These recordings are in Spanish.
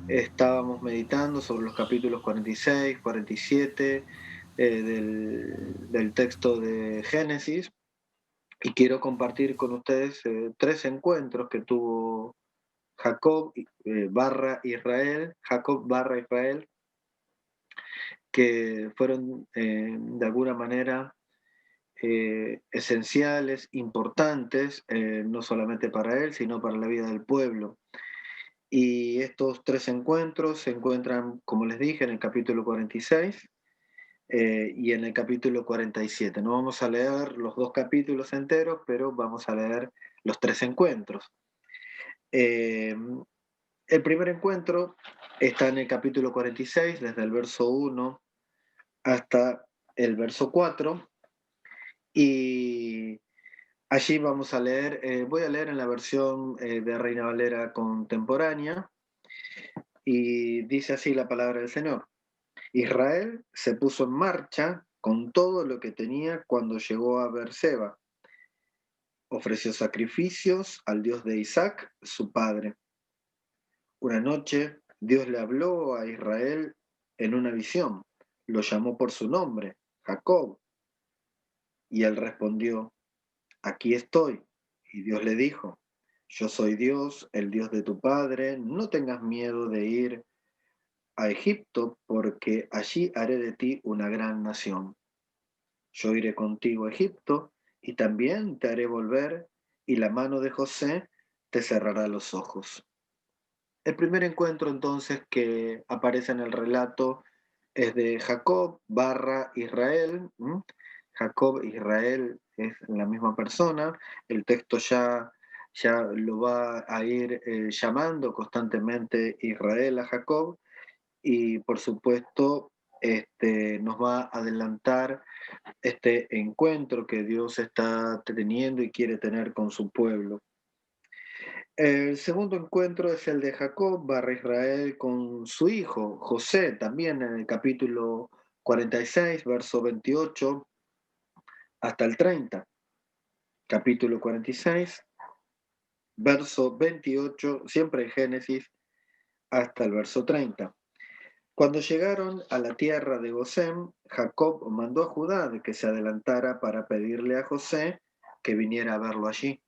Estábamos meditando sobre los capítulos 46, 47 del texto de Génesis y quiero compartir con ustedes tres encuentros que tuvo Jacob barra Israel, que fueron de alguna manera esenciales, importantes, no solamente para él, sino para la vida del pueblo. Y estos tres encuentros se encuentran, como les dije, en el capítulo 46 y en el capítulo 47. No vamos a leer los dos capítulos enteros, pero vamos a leer los tres encuentros. Eh, el primer encuentro está en el capítulo 46, desde el verso 1 hasta el verso 4, y allí vamos a leer, voy a leer en la versión de Reina Valera contemporánea, y dice así la palabra del Señor. Israel se puso en marcha con todo lo que tenía cuando llegó a Beerseba. Ofreció sacrificios al Dios de Isaac, su padre. Una noche Dios le habló a Israel en una visión. Lo llamó por su nombre, Jacob, y él respondió, aquí estoy. Y Dios le dijo, yo soy Dios, el Dios de tu padre, no tengas miedo de ir a Egipto, porque allí haré de ti una gran nación. Yo iré contigo a Egipto y también te haré volver, y la mano de José te cerrará los ojos. El primer encuentro entonces que aparece en el relato es de Jacob barra Israel. Jacob e Israel es la misma persona. El texto ya lo va a ir llamando constantemente Israel a Jacob, y por supuesto nos va a adelantar este encuentro que Dios está teniendo y quiere tener con su pueblo. El segundo encuentro es el de Jacob barra Israel con su hijo José, también en el capítulo 46, verso 28 hasta el 30. Capítulo 46, verso 28, siempre en Génesis, hasta el verso 30. Cuando llegaron a la tierra de Gosén, Jacob mandó a Judá de que se adelantara para pedirle a José que viniera a verlo allí.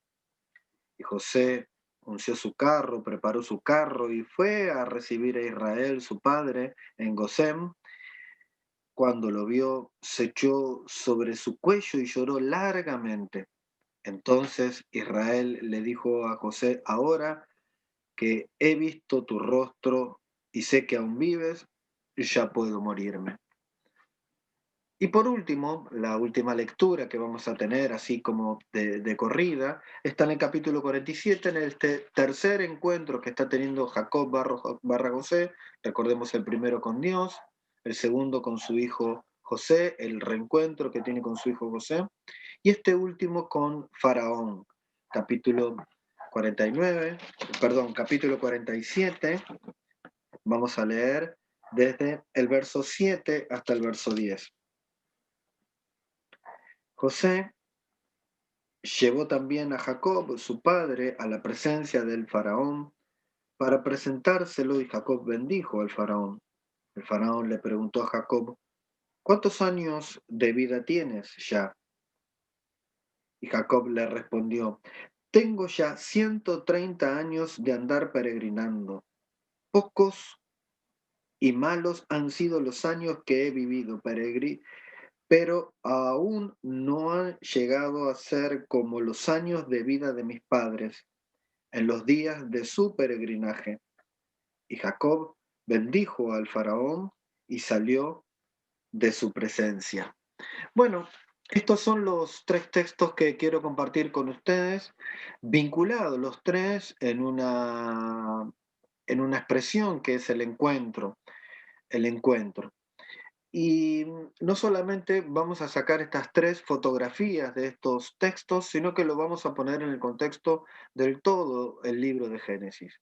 Y José unció su carro, preparó su carro y fue a recibir a Israel, su padre, en Gosén. Cuando lo vio, se echó sobre su cuello y lloró largamente. Entonces Israel le dijo a José, ahora que he visto tu rostro y sé que aún vives, ya puedo morirme. Y por último, la última lectura que vamos a tener, así como de corrida, está en el capítulo 47, en este tercer encuentro que está teniendo Jacob barra José. Recordemos el primero con Dios, el segundo con su hijo José, el reencuentro que tiene con su hijo José, y este último con Faraón, capítulo 49, perdón, capítulo 47. Vamos a leer desde el verso 7 hasta el verso 10. José llevó también a Jacob, su padre, a la presencia del faraón para presentárselo, y Jacob bendijo al faraón. El faraón le preguntó a Jacob, ¿cuántos años de vida tienes ya? Y Jacob le respondió, tengo ya 130 años de andar peregrinando. Pocos y malos han sido los años que he vivido pero aún no han llegado a ser como los años de vida de mis padres en los días de su peregrinaje. Y Jacob bendijo al faraón y salió de su presencia. Bueno, estos son los tres textos que quiero compartir con ustedes, vinculados los tres en una expresión que es el encuentro, el encuentro. Y no solamente vamos a sacar estas tres fotografías de estos textos, sino que lo vamos a poner en el contexto del todo el libro de Génesis.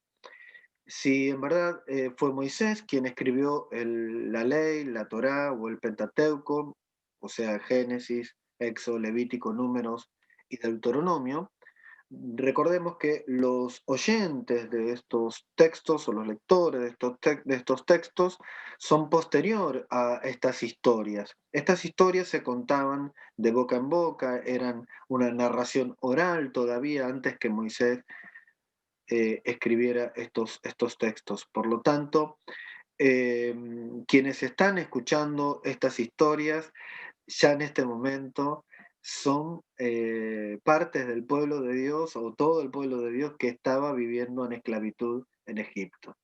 Si en verdad fue Moisés quien escribió la ley, la Torá o el Pentateuco, o sea, Génesis, Éxodo, Levítico, Números y Deuteronomio, Recordemos que los oyentes de estos textos o los lectores de estos textos son posterior a estas historias. Estas historias se contaban de boca en boca, eran una narración oral todavía antes que Moisés escribiera estos textos. Por lo tanto, quienes están escuchando estas historias ya en este momento son partes del pueblo de Dios o todo el pueblo de Dios que estaba viviendo en esclavitud en Egipto.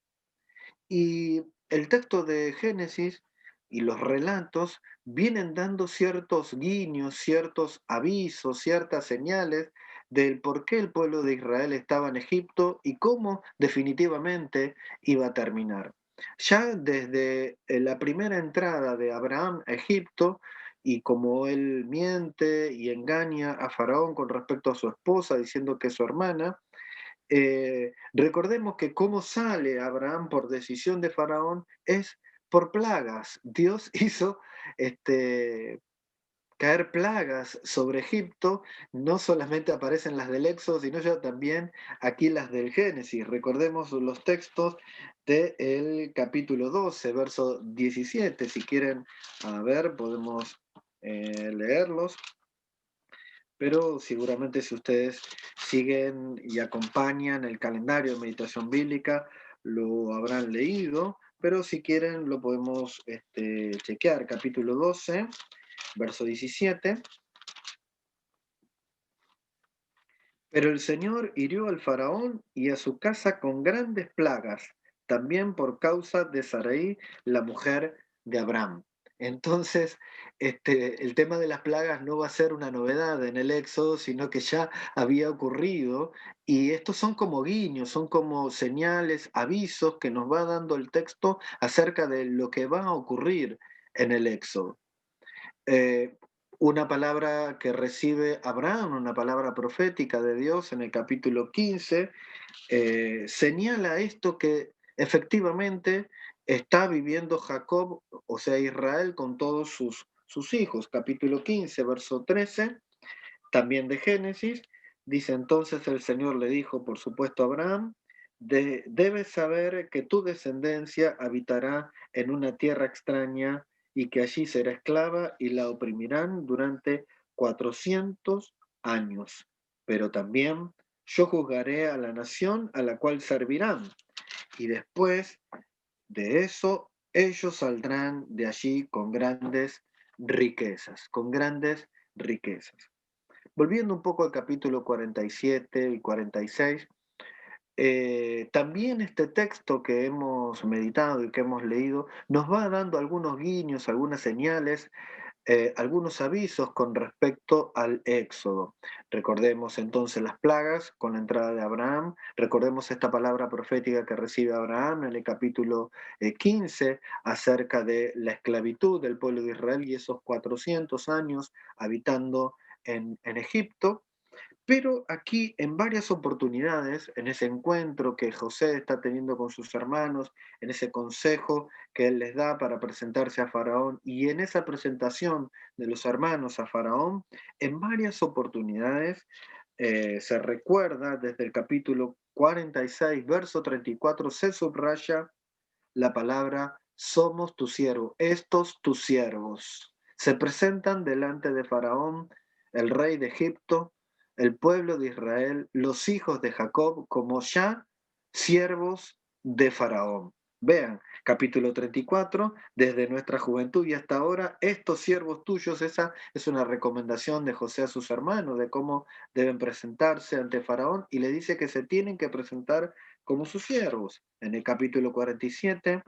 Y el texto de Génesis y los relatos vienen dando ciertos guiños, ciertos avisos, ciertas señales del por qué el pueblo de Israel estaba en Egipto y cómo definitivamente iba a terminar. Ya desde la primera entrada de Abraham a Egipto, y como él miente y engaña a Faraón con respecto a su esposa, diciendo que es su hermana, recordemos que cómo sale Abraham por decisión de Faraón es por plagas. Dios hizo este, caer plagas sobre Egipto, no solamente aparecen las del Éxodo, sino ya también aquí las del Génesis. Recordemos los textos del capítulo 12, verso 17. Si quieren, a ver, podemos leerlos, pero seguramente si ustedes siguen y acompañan el calendario de meditación bíblica, lo habrán leído, pero si quieren lo podemos chequear. Capítulo 12, verso 17. Pero el Señor hirió al faraón y a su casa con grandes plagas, también por causa de Sarai, la mujer de Abraham. Entonces, el tema de las plagas no va a ser una novedad en el Éxodo, sino que ya había ocurrido, y estos son como guiños, son como señales, avisos que nos va dando el texto acerca de lo que va a ocurrir en el Éxodo. Eh, una palabra que recibe Abraham, una palabra profética de Dios en el capítulo 15, señala esto que efectivamente está viviendo Jacob, o sea, Israel, con todos sus hijos. Capítulo 15, verso 13, también de Génesis, dice entonces el Señor le dijo, por supuesto, a Abraham, debes saber que tu descendencia habitará en una tierra extraña y que allí será esclava y la oprimirán durante 400 años. Pero también yo juzgaré a la nación a la cual servirán y después de eso ellos saldrán de allí con grandes riquezas, con grandes riquezas. Volviendo un poco al capítulo 47 y 46, también este texto que hemos meditado y que hemos leído nos va dando algunos guiños, algunas señales, algunos avisos con respecto al Éxodo. Recordemos entonces las plagas con la entrada de Abraham, recordemos esta palabra profética que recibe Abraham en el capítulo 15 acerca de la esclavitud del pueblo de Israel y esos 400 años habitando en Egipto. Pero aquí en varias oportunidades, en ese encuentro que José está teniendo con sus hermanos, en ese consejo que él les da para presentarse a Faraón y en esa presentación de los hermanos a Faraón, en varias oportunidades se recuerda desde el capítulo 46, verso 34, se subraya la palabra somos tus siervos, estos tus siervos. Se presentan delante de Faraón, el rey de Egipto, el pueblo de Israel, los hijos de Jacob, como ya siervos de Faraón. Vean, capítulo 34, desde nuestra juventud y hasta ahora, estos siervos tuyos, esa es una recomendación de José a sus hermanos de cómo deben presentarse ante Faraón y le dice que se tienen que presentar como sus siervos. En el capítulo 47,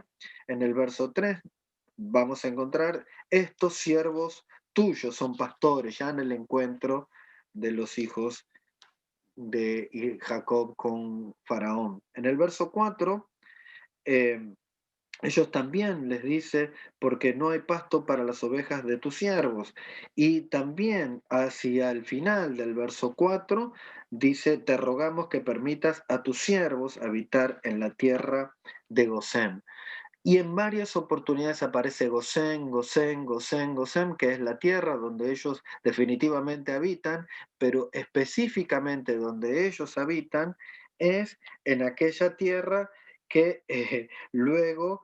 en el verso 3, vamos a encontrar estos siervos tuyos son pastores, ya en el encuentro de los hijos de Jacob con Faraón. En el verso 4, eh, ellos también les dice, porque no hay pasto para las ovejas de tus siervos. Y también hacia el final del verso 4 dice, te rogamos que permitas a tus siervos habitar en la tierra de Gosén. Y en varias oportunidades aparece Gosén, Gosén, Gosén, Gosén, que es la tierra donde ellos definitivamente habitan, pero específicamente donde ellos habitan es en aquella tierra que luego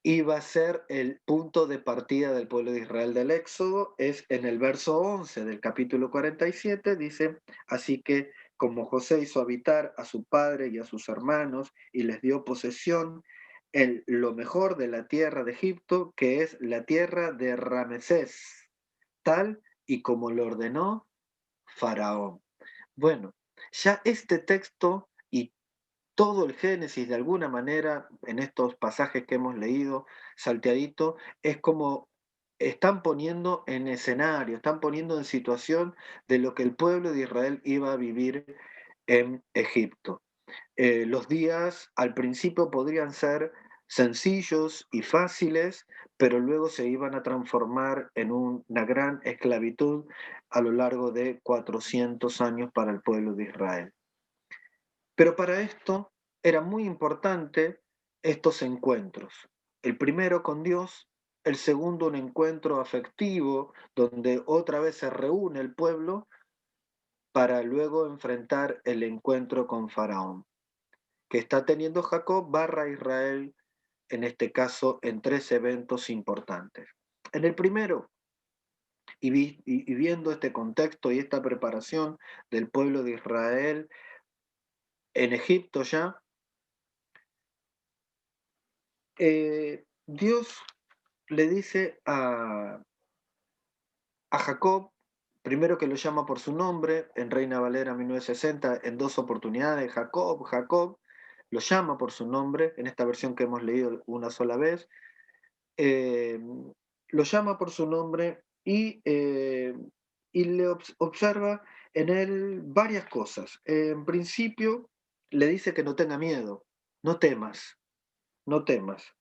iba a ser el punto de partida del pueblo de Israel del Éxodo. Es en el verso 11 del capítulo 47, dice: así que como José hizo habitar a su padre y a sus hermanos y les dio posesión en lo mejor de la tierra de Egipto, que es la tierra de Ramesés, tal y como lo ordenó Faraón. Bueno, ya este texto y todo el Génesis, de alguna manera, en estos pasajes que hemos leído, salteadito, es como están poniendo en escenario, están poniendo en situación de lo que el pueblo de Israel iba a vivir en Egipto. Los días al principio podrían ser sencillos y fáciles, pero luego se iban a transformar en una gran esclavitud a lo largo de 400 años para el pueblo de Israel. Pero para esto era muy importante estos encuentros. El primero con Dios, el segundo un encuentro afectivo donde otra vez se reúne el pueblo para luego enfrentar el encuentro con Faraón, que está teniendo Jacob barra Israel, en este caso, en tres eventos importantes. En el primero, y viendo este contexto y esta preparación del pueblo de Israel en Egipto ya, Dios le dice a Jacob, primero que lo llama por su nombre, en Reina Valera 1960, en dos oportunidades: Jacob, Jacob, lo llama por su nombre, en esta versión que hemos leído una sola vez, eh, lo llama por su nombre y le observa en él varias cosas. En principio, le dice que no tenga miedo, no temas, no temas.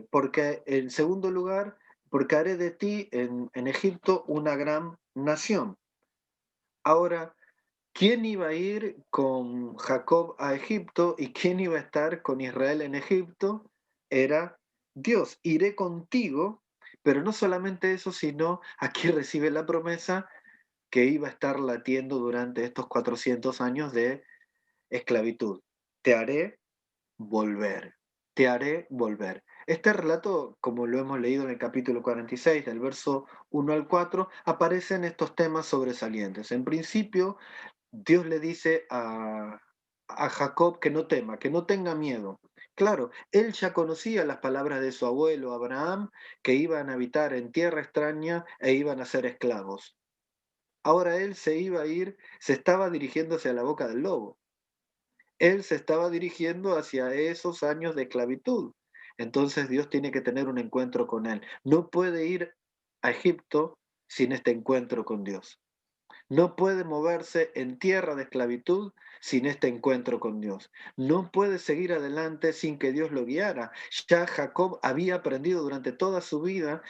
Porque en segundo lugar, porque haré de ti en Egipto una gran nación. Ahora, ¿quién iba a ir con Jacob a Egipto y quién iba a estar con Israel en Egipto? Era Dios. Iré contigo, pero no solamente eso, sino aquí recibe la promesa que iba a estar latiendo durante estos 400 años de esclavitud. Te haré volver, te haré volver. Este relato, como lo hemos leído en el capítulo 46, del verso 1 al 4, aparecen estos temas sobresalientes. En principio, Dios le dice a Jacob que no tema, que no tenga miedo. Claro, él ya conocía las palabras de su abuelo Abraham, que iban a habitar en tierra extraña e iban a ser esclavos. Ahora él se iba a ir, se estaba dirigiéndose a la boca del lobo. Él se estaba dirigiendo hacia esos años de esclavitud. Entonces Dios tiene que tener un encuentro con él. No puede ir a Egipto sin este encuentro con Dios. No puede moverse en tierra de esclavitud sin este encuentro con Dios. No puede seguir adelante sin que Dios lo guiara. Ya Jacob había aprendido durante toda su vida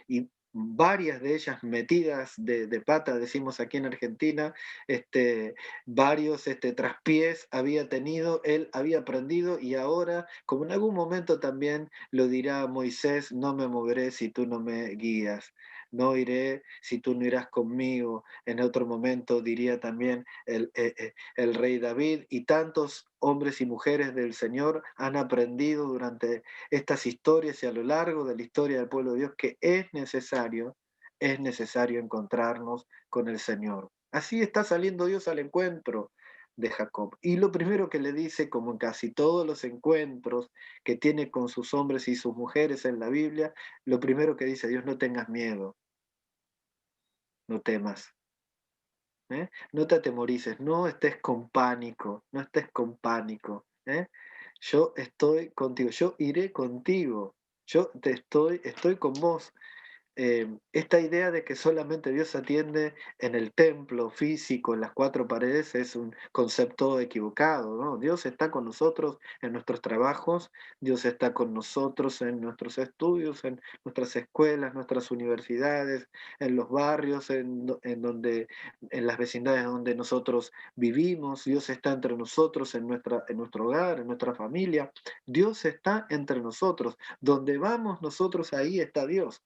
y varias de ellas metidas de pata, decimos aquí en Argentina, varios traspiés había tenido, él había aprendido y ahora, como en algún momento también lo dirá Moisés: no me moveré si tú no me guías, no iré si tú no irás conmigo. En otro momento diría también el rey David, y tantos hombres y mujeres del Señor han aprendido durante estas historias y a lo largo de la historia del pueblo de Dios que es necesario encontrarnos con el Señor. Así está saliendo Dios al encuentro de Jacob. Y lo primero que le dice, como en casi todos los encuentros que tiene con sus hombres y sus mujeres en la Biblia, lo primero que dice Dios: no tengas miedo, no temas. No te atemorices, no estés con pánico, no estés con pánico. Yo estoy contigo, yo iré contigo, yo estoy con vos. esta idea de que solamente Dios atiende en el templo físico, en las cuatro paredes, es un concepto equivocado, ¿no? Dios está con nosotros en nuestros trabajos, Dios está con nosotros en nuestros estudios, en nuestras escuelas, nuestras universidades, en los barrios, en las vecindades donde nosotros vivimos. Dios está entre nosotros en nuestro hogar, en nuestra familia. Dios está entre nosotros. Donde vamos nosotros, ahí está Dios.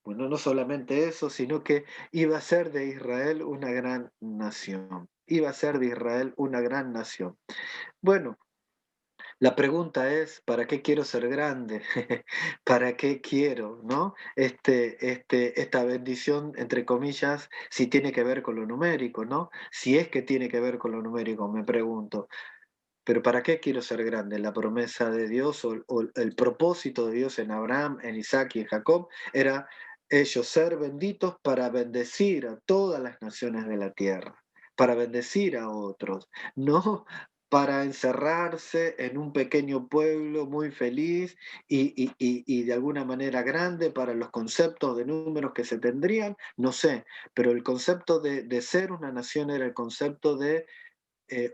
Bueno, no solamente eso, sino que iba a ser de Israel una gran nación. Iba a ser de Israel una gran nación. Bueno, la pregunta es, ¿para qué quiero ser grande? ¿Para qué quiero, no? Esta bendición, entre comillas, si tiene que ver con lo numérico, ¿no? Si es que tiene que ver con lo numérico, me pregunto. Pero ¿para qué quiero ser grande? La promesa de Dios o el propósito de Dios en Abraham, en Isaac y en Jacob era ellos ser benditos para bendecir a todas las naciones de la tierra, para bendecir a otros, no para encerrarse en un pequeño pueblo muy feliz y de alguna manera grande para los conceptos de números que se tendrían, no sé, pero el concepto de ser una nación era el concepto de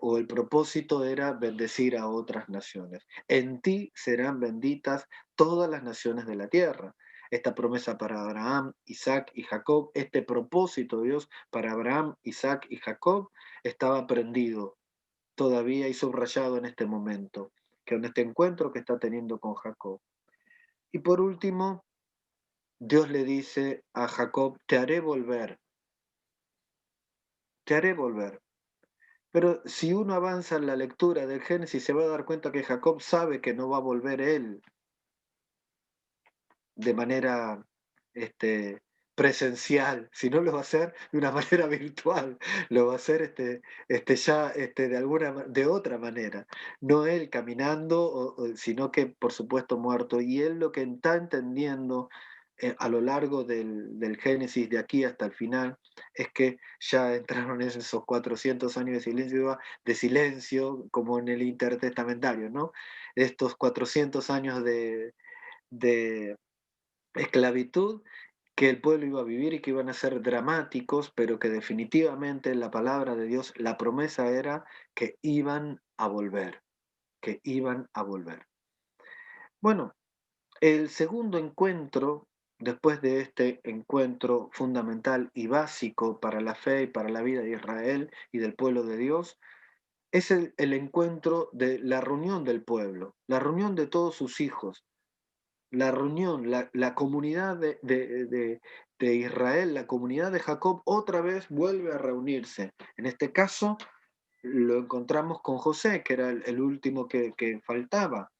o el propósito era bendecir a otras naciones. En ti serán benditas todas las naciones de la tierra. Esta promesa para Abraham, Isaac y Jacob, este propósito de Dios para Abraham, Isaac y Jacob estaba prendido todavía y subrayado en este momento, que en este encuentro que está teniendo con Jacob. Y por último, Dios le dice a Jacob, te haré volver. Pero si uno avanza en la lectura del Génesis, se va a dar cuenta que Jacob sabe que no va a volver él de manera este, presencial, sino lo va a hacer de una manera virtual, lo va a hacer de otra manera, no él caminando, sino que por supuesto muerto. Y él lo que está entendiendo a lo largo del Génesis, de aquí hasta el final, es que ya entraron esos 400 años de silencio, como en el intertestamentario, ¿no? Estos 400 años de esclavitud que el pueblo iba a vivir y que iban a ser dramáticos, pero que definitivamente la palabra de Dios, la promesa era que iban a volver, que iban a volver. Bueno, el segundo encuentro, después de este encuentro fundamental y básico para la fe y para la vida de Israel y del pueblo de Dios, es el encuentro de la reunión del pueblo, la reunión de todos sus hijos, la reunión, la comunidad de Israel, la comunidad de Jacob, otra vez vuelve a reunirse. En este caso lo encontramos con José, que era el último que faltaba.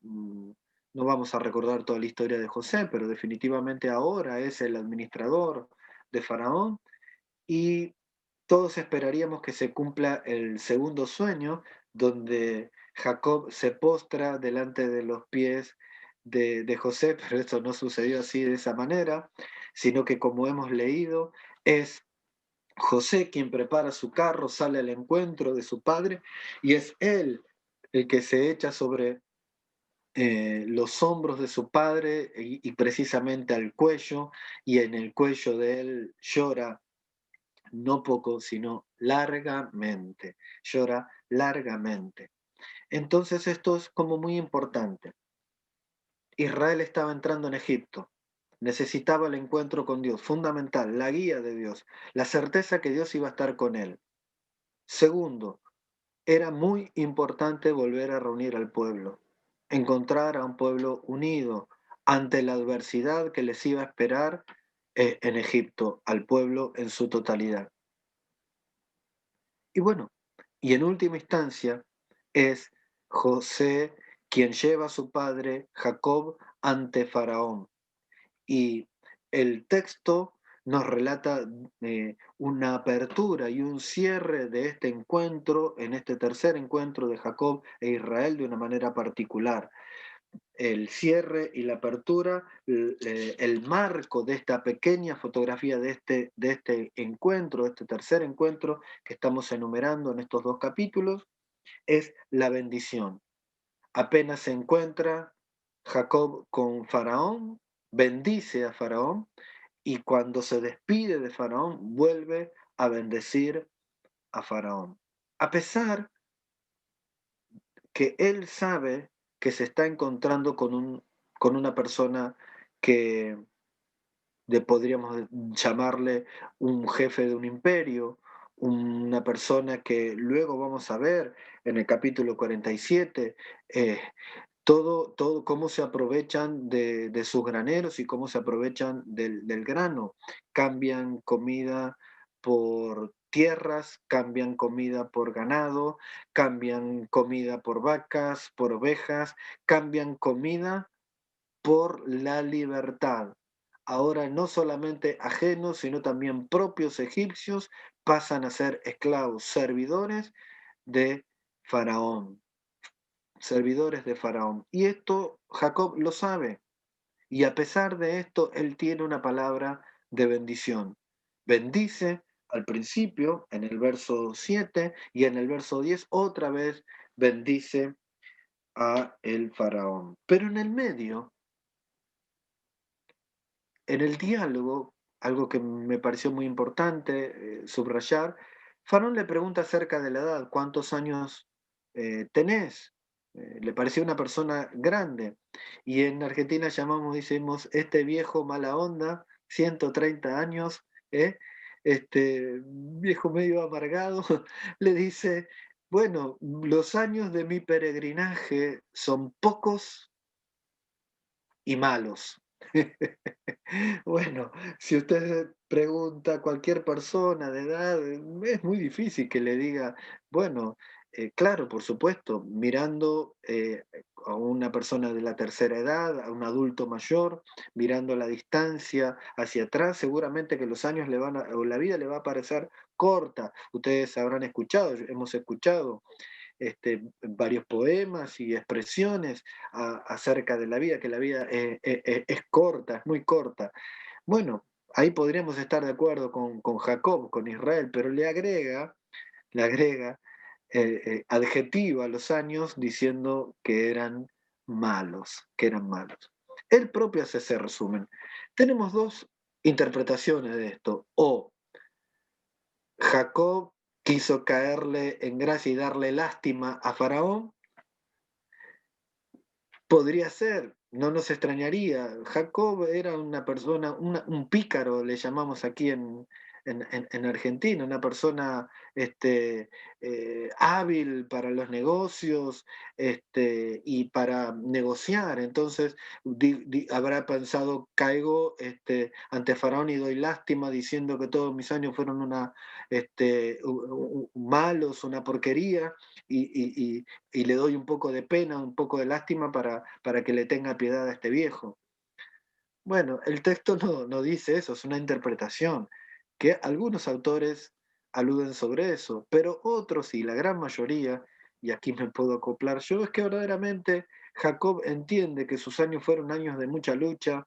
Mm, No vamos a recordar toda la historia de José, pero definitivamente ahora es el administrador de Faraón y todos esperaríamos que se cumpla el segundo sueño, donde Jacob se postra delante de los pies de José, pero esto no sucedió así de esa manera, sino que como hemos leído, es José quien prepara su carro, sale al encuentro de su padre, y es él el que se echa sobre los hombros de su padre y precisamente al cuello, y en el cuello de él llora no poco, sino largamente, llora largamente. Entonces esto es como muy importante. Israel estaba entrando en Egipto, necesitaba el encuentro con Dios, fundamental, la guía de Dios, la certeza que Dios iba a estar con él. Segundo, era muy importante volver a reunir al pueblo, encontrar a un pueblo unido ante la adversidad que les iba a esperar en Egipto, al pueblo en su totalidad. Y bueno, y en última instancia es José quien lleva a su padre Jacob ante Faraón. Y el texto nos relata una apertura y un cierre de este encuentro, en este tercer encuentro de Jacob e Israel de una manera particular. El cierre y la apertura, el marco de esta pequeña fotografía de este encuentro, de este tercer encuentro que estamos enumerando en estos dos capítulos, es la bendición. Apenas se encuentra Jacob con Faraón, bendice a Faraón y cuando se despide de Faraón vuelve a bendecir a Faraón. A pesar que él sabe que se está encontrando con una persona que podríamos llamarle un jefe de un imperio, una persona que luego vamos a ver en el capítulo 47, todo cómo se aprovechan de sus graneros y cómo se aprovechan del grano. Cambian comida por tierras, cambian comida por ganado, cambian comida por vacas, por ovejas, cambian comida por la libertad. Ahora no solamente ajenos, sino también propios egipcios pasan a ser esclavos, de Faraón, servidores de Faraón. Y esto Jacob lo sabe. Y a pesar de esto, él tiene una palabra de bendición. Bendice al principio, en el verso 7, y en el verso 10 otra vez bendice a el Faraón. Pero en el medio, en el diálogo, algo que me pareció muy importante subrayar, Faraón le pregunta acerca de la edad, ¿cuántos años tenés? Le pareció una persona grande. Y en Argentina decimos, este viejo mala onda, 130 años, ¿eh? Este viejo medio amargado, le dice, bueno, los años de mi peregrinaje son pocos y malos. Bueno, si usted pregunta a cualquier persona de edad, es muy difícil que le diga, bueno, claro, por supuesto, mirando a una persona de la tercera edad, a un adulto mayor, mirando la distancia hacia atrás, seguramente que los años o la vida le va a parecer corta. Ustedes habrán escuchado, hemos escuchado varios poemas y expresiones acerca de la vida, que la vida es corta, es muy corta. Bueno, ahí podríamos estar de acuerdo con Jacob, con Israel, pero le agrega adjetivo a los años diciendo que eran malos, que eran malos. Él propio hace ese resumen. Tenemos dos interpretaciones de esto. O Jacob quiso caerle en gracia y darle lástima a Faraón. Podría ser, no nos extrañaría. Jacob era una persona, un pícaro, le llamamos aquí en Argentina, una persona hábil para los negocios y para negociar. Entonces habrá pensado, caigo ante Faraón y doy lástima diciendo que todos mis años fueron malos, una porquería, y le doy un poco de pena, un poco de lástima para que le tenga piedad a este viejo. Bueno, el texto no dice eso, es una interpretación, que algunos autores aluden sobre eso, pero otros y la gran mayoría, y aquí me puedo acoplar yo, es que verdaderamente Jacob entiende que sus años fueron años de mucha lucha,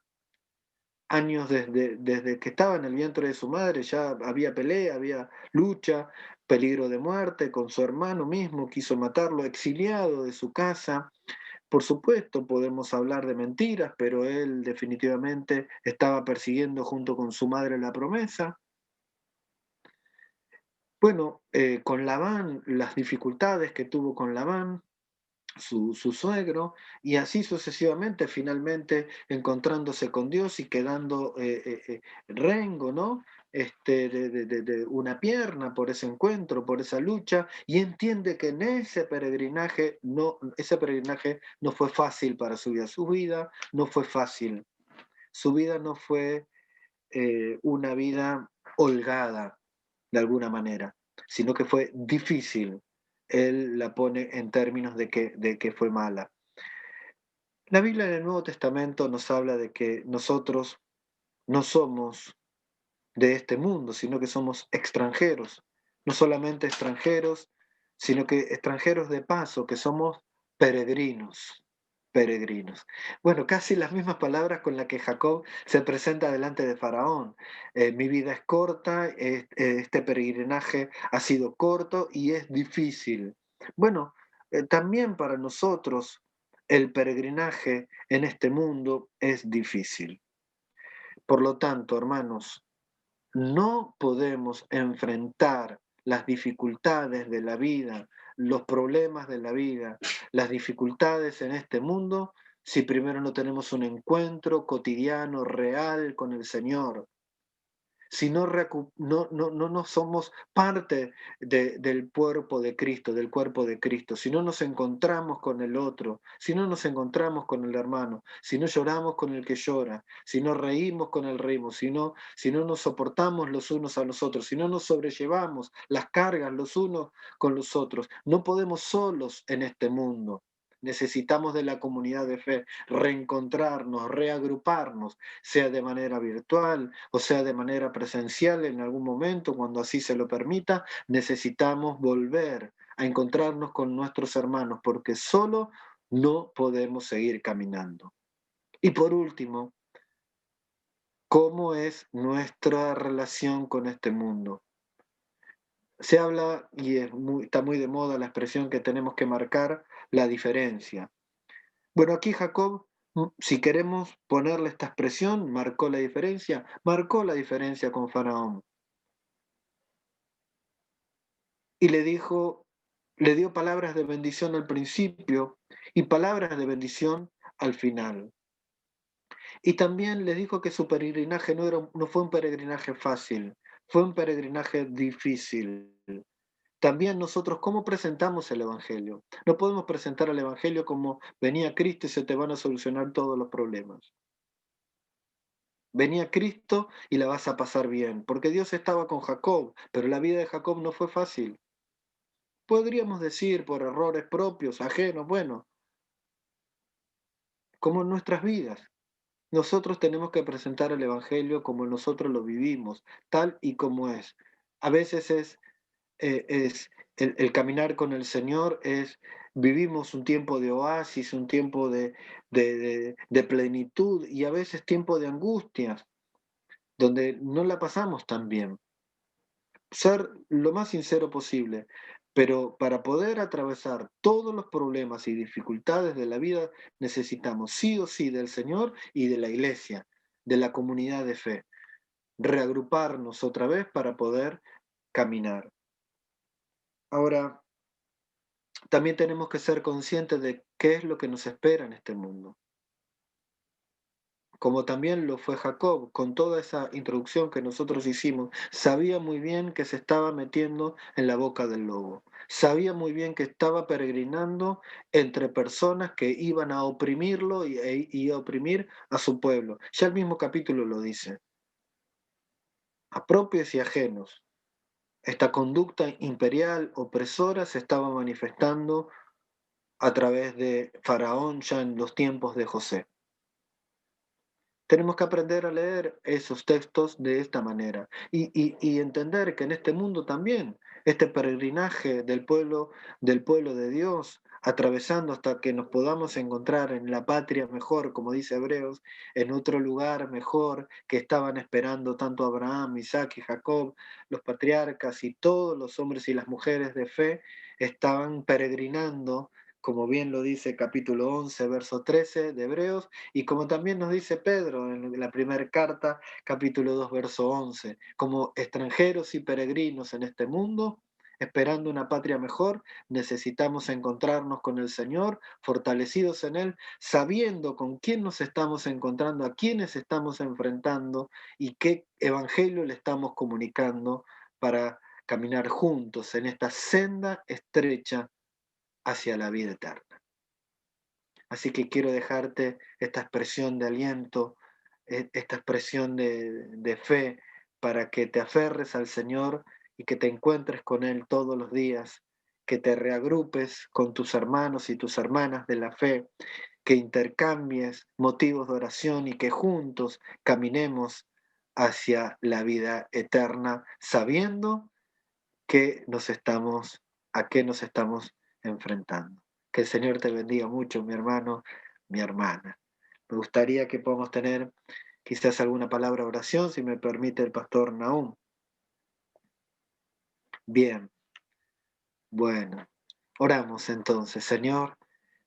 años desde que estaba en el vientre de su madre, ya había pelea, había lucha, peligro de muerte con su hermano mismo, quiso matarlo, exiliado de su casa. Por supuesto, podemos hablar de mentiras, pero él definitivamente estaba persiguiendo junto con su madre la promesa. Bueno, con Labán, las dificultades que tuvo con Labán, su suegro, y así sucesivamente, finalmente encontrándose con Dios y quedando rengo, ¿no? De una pierna por ese encuentro, por esa lucha, y entiende que en ese peregrinaje no fue fácil para su vida no fue fácil, su vida no fue una vida holgada de alguna manera, sino que fue difícil. Él la pone en términos de que fue mala. La Biblia en el Nuevo Testamento nos habla de que nosotros no somos de este mundo, sino que somos extranjeros. No solamente extranjeros, sino que extranjeros de paso, que somos peregrinos. Peregrinos. Bueno, casi las mismas palabras con las que Jacob se presenta delante de Faraón. Mi vida es corta, este peregrinaje ha sido corto y es difícil. Bueno, también para nosotros el peregrinaje en este mundo es difícil. Por lo tanto, hermanos, no podemos enfrentar las dificultades de la vida, los problemas de la vida, las dificultades en este mundo, si primero no tenemos un encuentro cotidiano, real con el Señor. Si no somos parte del cuerpo de Cristo, si no nos encontramos con el otro, si no nos encontramos con el hermano, si no lloramos con el que llora, si no reímos con el reímos, si no nos soportamos los unos a los otros, si no nos sobrellevamos las cargas los unos con los otros, no podemos solos en este mundo. Necesitamos de la comunidad de fe, reencontrarnos, reagruparnos, sea de manera virtual o sea de manera presencial en algún momento, cuando así se lo permita. Necesitamos volver a encontrarnos con nuestros hermanos, porque solo no podemos seguir caminando. Y por último, ¿cómo es nuestra relación con este mundo? Se habla, y está muy de moda la expresión que tenemos que marcar la diferencia. Bueno, aquí Jacob, si queremos ponerle esta expresión, marcó la diferencia con Faraón. Y le dio palabras de bendición al principio y palabras de bendición al final. Y también le dijo que su peregrinaje no fue un peregrinaje fácil, fue un peregrinaje difícil. También nosotros, ¿cómo presentamos el Evangelio? No podemos presentar el Evangelio como venía Cristo y se te van a solucionar todos los problemas. Venía Cristo y la vas a pasar bien, porque Dios estaba con Jacob, pero la vida de Jacob no fue fácil. Podríamos decir por errores propios, ajenos, bueno, como en nuestras vidas. Nosotros tenemos que presentar el Evangelio como nosotros lo vivimos, tal y como es. A veces es el caminar con el Señor, vivimos un tiempo de oasis, un tiempo de plenitud y a veces tiempo de angustias, donde no la pasamos tan bien. Ser lo más sincero posible, pero para poder atravesar todos los problemas y dificultades de la vida necesitamos sí o sí del Señor y de la iglesia, de la comunidad de fe, reagruparnos otra vez para poder caminar. Ahora, también tenemos que ser conscientes de qué es lo que nos espera en este mundo. Como también lo fue Jacob, con toda esa introducción que nosotros hicimos, sabía muy bien que se estaba metiendo en la boca del lobo. Sabía muy bien que estaba peregrinando entre personas que iban a oprimirlo y a oprimir a su pueblo. Ya el mismo capítulo lo dice. A propios y ajenos. Esta conducta imperial opresora se estaba manifestando a través de Faraón ya en los tiempos de José. Tenemos que aprender a leer esos textos de esta manera y entender que en este mundo también, este peregrinaje del pueblo de Dios, atravesando hasta que nos podamos encontrar en la patria mejor, como dice Hebreos, en otro lugar mejor que estaban esperando tanto Abraham, Isaac y Jacob, los patriarcas y todos los hombres y las mujeres de fe estaban peregrinando, como bien lo dice capítulo 11, verso 13 de Hebreos, y como también nos dice Pedro en la primera carta, capítulo 2, verso 11, como extranjeros y peregrinos en este mundo, esperando una patria mejor, necesitamos encontrarnos con el Señor, fortalecidos en Él, sabiendo con quién nos estamos encontrando, a quiénes estamos enfrentando y qué evangelio le estamos comunicando para caminar juntos en esta senda estrecha hacia la vida eterna. Así que quiero dejarte esta expresión de aliento, esta expresión de fe, para que te aferres al Señor y que te encuentres con Él todos los días, que te reagrupes con tus hermanos y tus hermanas de la fe, que intercambies motivos de oración y que juntos caminemos hacia la vida eterna, sabiendo que a qué nos estamos enfrentando. Que el Señor te bendiga mucho, mi hermano, mi hermana. Me gustaría que podamos tener quizás alguna palabra de oración, si me permite el pastor Nahum. Bien, bueno, oramos entonces. Señor,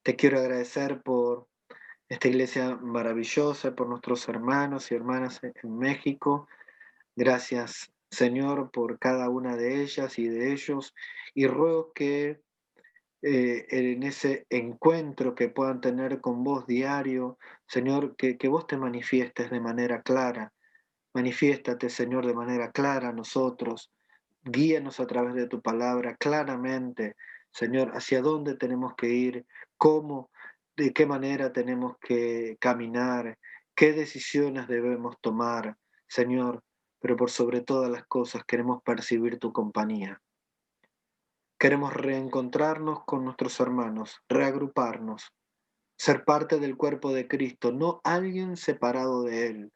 Te quiero agradecer por esta iglesia maravillosa, por nuestros hermanos y hermanas en México. Gracias, Señor, por cada una de ellas y de ellos. Y ruego que en ese encuentro que puedan tener con vos diario, Señor, que vos te manifiestes de manera clara. Manifiéstate, Señor, de manera clara a nosotros. Guíanos a través de tu palabra claramente, Señor, hacia dónde tenemos que ir, cómo, de qué manera tenemos que caminar, qué decisiones debemos tomar, Señor, pero por sobre todas las cosas queremos percibir tu compañía. Queremos reencontrarnos con nuestros hermanos, reagruparnos, ser parte del cuerpo de Cristo, no alguien separado de Él,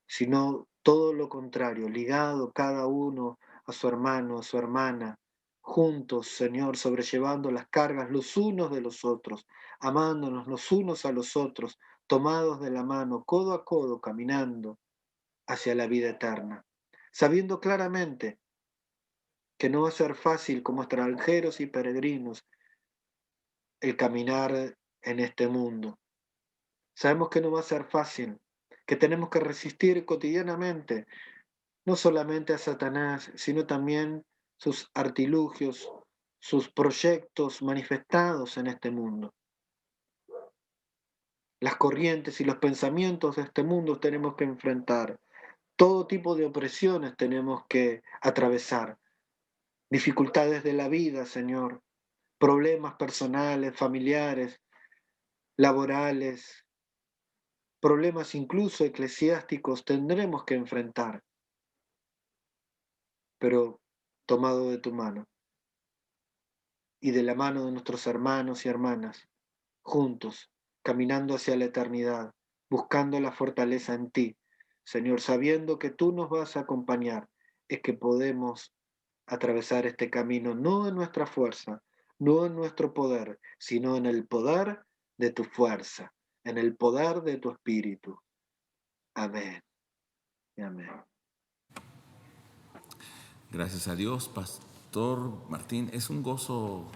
sino todo lo contrario, ligado cada uno a su hermano, a su hermana, juntos, Señor, sobrellevando las cargas los unos de los otros, amándonos los unos a los otros, tomados de la mano, codo a codo, caminando hacia la vida eterna, sabiendo claramente que no va a ser fácil como extranjeros y peregrinos el caminar en este mundo. Sabemos que no va a ser fácil, que tenemos que resistir cotidianamente no solamente a Satanás, sino también sus artilugios, sus proyectos manifestados en este mundo. Las corrientes y los pensamientos de este mundo tenemos que enfrentar. Todo tipo de opresiones tenemos que atravesar. Dificultades de la vida, Señor. Problemas personales, familiares, laborales, problemas incluso eclesiásticos tendremos que enfrentar, pero tomado de tu mano y de la mano de nuestros hermanos y hermanas, juntos, caminando hacia la eternidad, buscando la fortaleza en ti, Señor, sabiendo que tú nos vas a acompañar, es que podemos atravesar este camino no en nuestra fuerza, no en nuestro poder, sino en el poder de tu fuerza, en el poder de tu espíritu. Amén. Amén. Gracias a Dios, Pastor Martín. Es un gozo